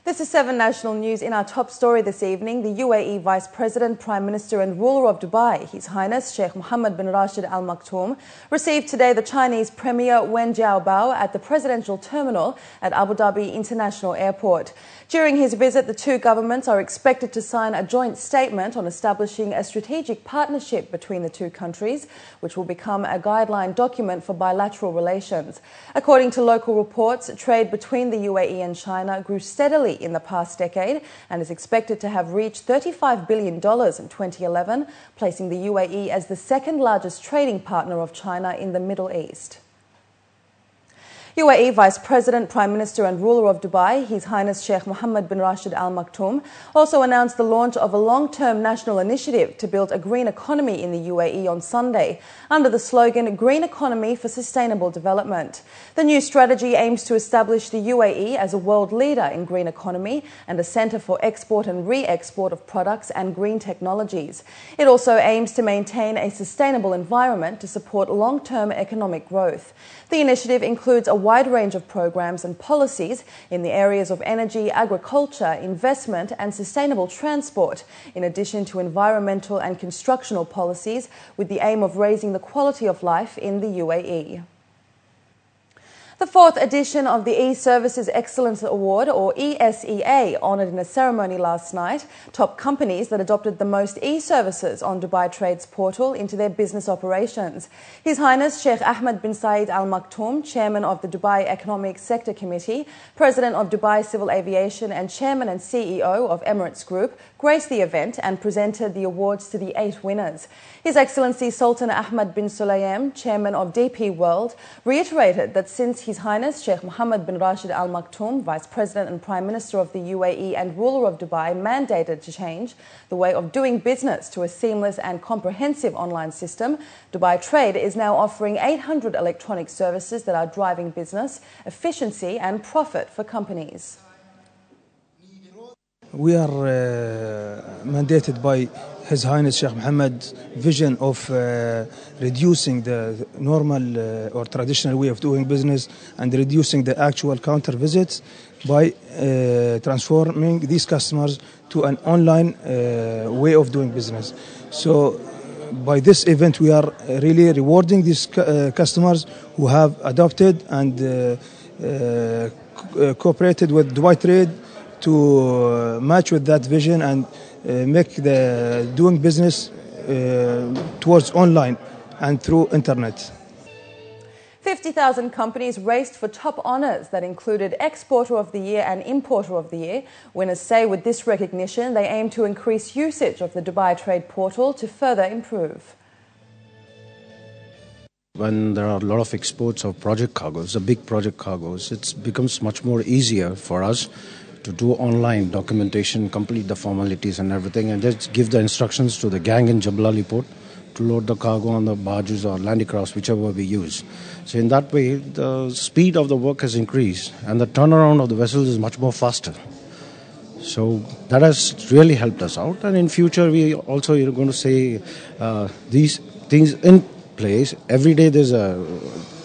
This is 7 National News. In our top story this evening, the UAE Vice President, Prime Minister and ruler of Dubai, His Highness Sheikh Mohammed bin Rashid Al Maktoum, received today the Chinese Premier Wen Jiabao at the presidential terminal at Abu Dhabi International Airport. During his visit, the two governments are expected to sign a joint statement on establishing a strategic partnership between the two countries, which will become a guideline document for bilateral relations. According to local reports, trade between the UAE and China grew steadily in the past decade and is expected to have reached $35 billion in 2011, placing the UAE as the second largest trading partner of China in the Middle East. UAE Vice President, Prime Minister and ruler of Dubai, His Highness Sheikh Mohammed bin Rashid Al Maktoum, also announced the launch of a long-term national initiative to build a green economy in the UAE on Sunday, under the slogan Green Economy for Sustainable Development. The new strategy aims to establish the UAE as a world leader in green economy and a centre for export and re-export of products and green technologies. It also aims to maintain a sustainable environment to support long-term economic growth. The initiative includes a wide range of programs and policies in the areas of energy, agriculture, investment and sustainable transport, in addition to environmental and constructional policies with the aim of raising the quality of life in the UAE. The fourth edition of the eServices Excellence Award, or ESEA, honoured in a ceremony last night top companies that adopted the most eServices on Dubai Trade's portal into their business operations. His Highness Sheikh Ahmed bin Saeed Al Maktoum, Chairman of the Dubai Economic Sector Committee, President of Dubai Civil Aviation and Chairman and CEO of Emirates Group, graced the event and presented the awards to the 8 winners. His Excellency Sultan Ahmed bin Sulayem, Chairman of DP World, reiterated that since His Highness Sheikh Mohammed bin Rashid Al Maktoum, Vice President and Prime Minister of the UAE and ruler of Dubai, mandated to change the way of doing business to a seamless and comprehensive online system, Dubai Trade is now offering 800 electronic services that are driving business, efficiency and profit for companies. We are mandated by His Highness Sheikh Mohammed's vision of reducing the normal or traditional way of doing business and reducing the actual counter visits by transforming these customers to an online way of doing business. So by this event we are really rewarding these customers who have adopted and cooperated with Dubai Trade to match with that vision and make the doing business towards online and through internet. 50,000 companies raced for top honours that included Exporter of the Year and Importer of the Year. Winners say with this recognition they aim to increase usage of the Dubai Trade portal to further improve. When there are a lot of exports of project cargoes, the big project cargoes, it becomes much more easier for us to do online documentation, complete the formalities and everything, and just give the instructions to the gang in Jebel Ali port to load the cargo on the barges or landicrafts, whichever we use. So in that way, the speed of the work has increased and the turnaround of the vessels is much more faster. So that has really helped us out. And in future, we also are going to say these things in place. Every day there's a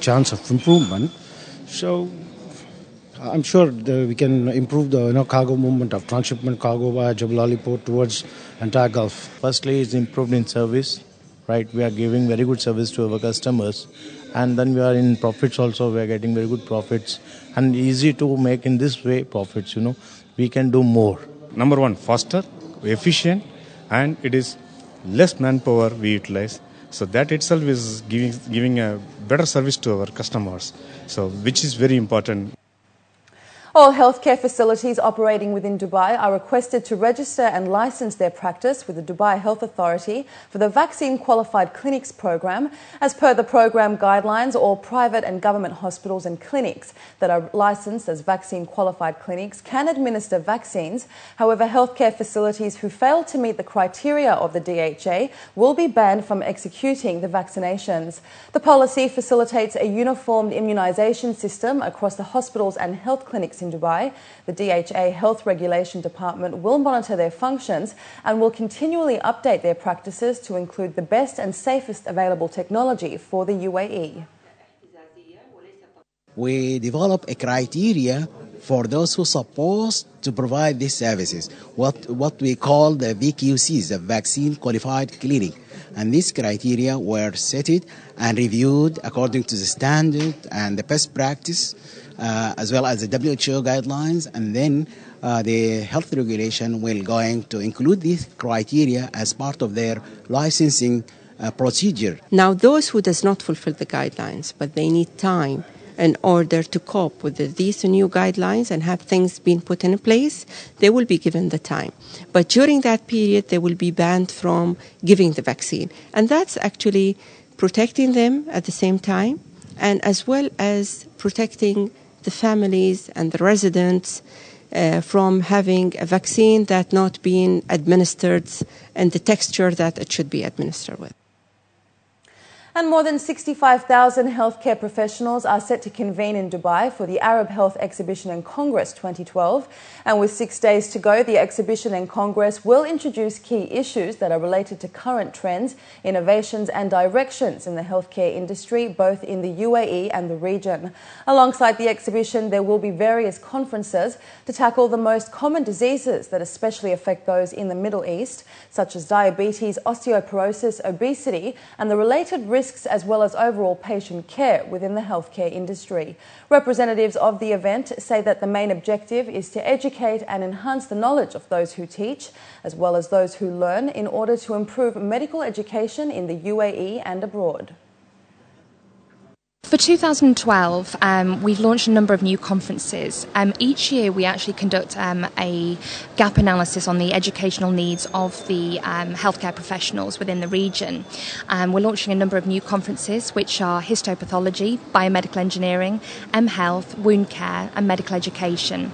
chance of improvement. So I'm sure we can improve the cargo movement of transshipment cargo via Jebel Ali port towards entire Gulf. Firstly, it's improved in service, right? We are giving very good service to our customers, and then we are in profits also. We are getting very good profits, and easy to make in this way profits. We can do more. Number one, faster, efficient, and it is less manpower we utilize. So that itself is giving a better service to our customers. So which is very important. All healthcare facilities operating within Dubai are requested to register and license their practice with the Dubai Health Authority for the Vaccine Qualified Clinics program. As per the program guidelines, all private and government hospitals and clinics that are licensed as vaccine qualified clinics can administer vaccines. However, healthcare facilities who fail to meet the criteria of the DHA will be banned from executing the vaccinations. The policy facilitates a uniformed immunisation system across the hospitals and health clinics in Dubai. The DHA Health Regulation Department will monitor their functions and will continually update their practices to include the best and safest available technology for the UAE. We develop a criteria for those who are supposed to provide these services, what we call the VQCs, the Vaccine Qualified Clinic. And these criteria were set and reviewed according to the standard and the best practice, as well as the WHO guidelines. And then the health regulation will going to include these criteria as part of their licensing procedure. Now, those who does not fulfill the guidelines, but they need time in order to cope with these new guidelines and have things being put in place, they will be given the time. But during that period, they will be banned from giving the vaccine. And that's actually protecting them at the same time, and as well as protecting the families and the residents from having a vaccine that not being administered in the texture that it should be administered with. And more than 65,000 healthcare professionals are set to convene in Dubai for the Arab Health Exhibition and Congress 2012. And with 6 days to go, the exhibition and Congress will introduce key issues that are related to current trends, innovations and directions in the healthcare industry, both in the UAE and the region. Alongside the exhibition, there will be various conferences to tackle the most common diseases that especially affect those in the Middle East, such as diabetes, osteoporosis, obesity, and the related risks, as well as overall patient care within the healthcare industry. Representatives of the event say that the main objective is to educate and enhance the knowledge of those who teach, as well as those who learn, in order to improve medical education in the UAE and abroad. For 2012, we've launched a number of new conferences. Each year we actually conduct a gap analysis on the educational needs of the healthcare professionals within the region. We're launching a number of new conferences, which are histopathology, biomedical engineering, M-Health, wound care and medical education.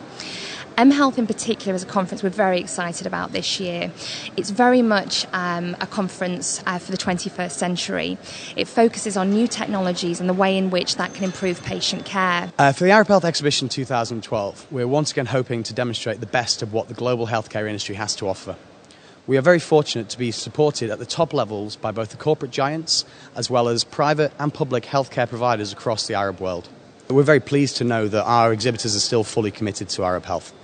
M-Health in particular is a conference we're very excited about this year. It's very much a conference for the 21st century. It focuses on new technologies and the way in which that can improve patient care. For the Arab Health Exhibition 2012, we're once again hoping to demonstrate the best of what the global healthcare industry has to offer. We are very fortunate to be supported at the top levels by both the corporate giants as well as private and public healthcare providers across the Arab world. We're very pleased to know that our exhibitors are still fully committed to Arab health.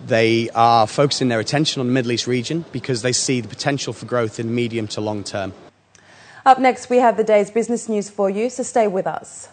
They are focusing their attention on the Middle East region because they see the potential for growth in the medium to long term. Up next, we have the day's business news for you, so stay with us.